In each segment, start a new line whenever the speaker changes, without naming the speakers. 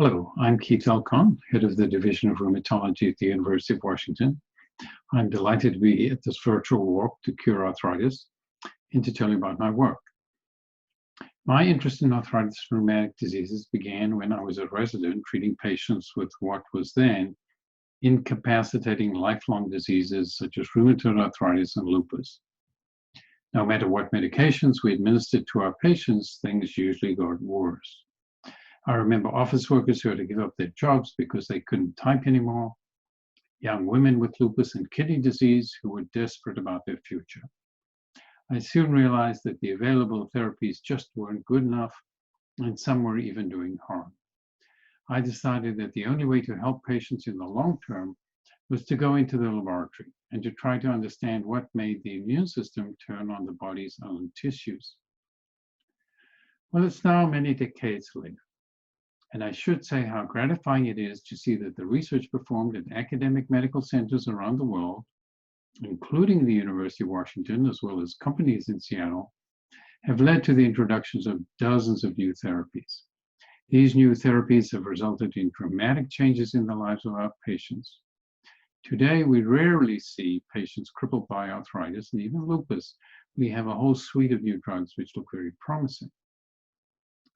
Hello, I'm Keith Elkon, head of the Division of Rheumatology at the University of Washington. I'm delighted to be at this virtual walk to cure arthritis and to tell you about my work. My interest in arthritis and rheumatic diseases began when I was a resident treating patients with what was then incapacitating lifelong diseases such as rheumatoid arthritis and lupus. No matter what medications we administered to our patients, things usually got worse. I remember office workers who had to give up their jobs because they couldn't type anymore, young women with lupus and kidney disease who were desperate about their future. I soon realized that the available therapies just weren't good enough, and some were even doing harm. I decided that the only way to help patients in the long term was to go into the laboratory and to try to understand what made the immune system turn on the body's own tissues. Well, it's now many decades later. And I should say how gratifying it is to see that the research performed at academic medical centers around the world, including the University of Washington, as well as companies in Seattle, have led to the introductions of dozens of new therapies. These new therapies have resulted in dramatic changes in the lives of our patients. Today, we rarely see patients crippled by arthritis and even lupus. We have a whole suite of new drugs which look very promising.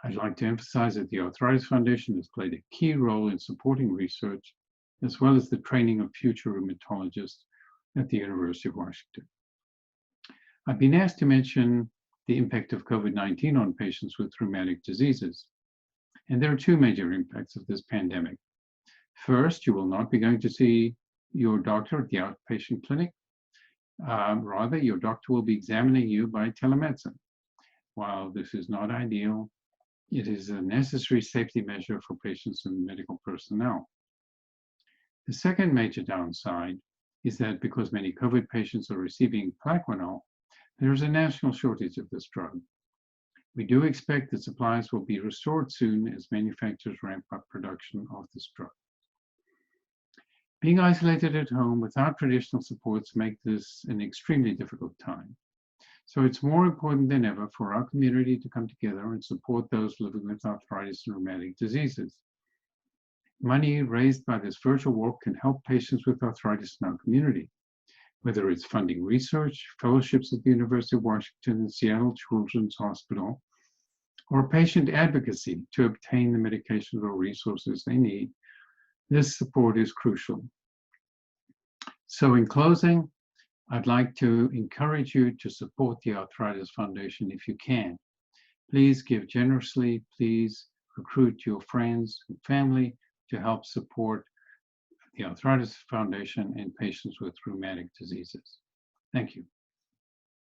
I'd like to emphasize that the Arthritis Foundation has played a key role in supporting research, as well as the training of future rheumatologists at the University of Washington. I've been asked to mention the impact of COVID-19 on patients with rheumatic diseases. And there are two major impacts of this pandemic. First, you will not be going to see your doctor at the outpatient clinic. Rather, your doctor will be examining you by telemedicine. While this is not ideal, it is a necessary safety measure for patients and medical personnel. The second major downside is that because many COVID patients are receiving Plaquenil, there is a national shortage of this drug. We do expect that supplies will be restored soon as manufacturers ramp up production of this drug. Being isolated at home without traditional supports makes this an extremely difficult time. So it's more important than ever for our community to come together and support those living with arthritis and rheumatic diseases. Money raised by this virtual walk can help patients with arthritis in our community, whether it's funding research, fellowships at the University of Washington and Seattle Children's Hospital, or patient advocacy to obtain the medications or resources they need. This support is crucial. So in closing, I'd like to encourage you to support the Arthritis Foundation if you can. Please give generously. Please recruit your friends and family to help support the Arthritis Foundation and patients with rheumatic diseases. Thank you.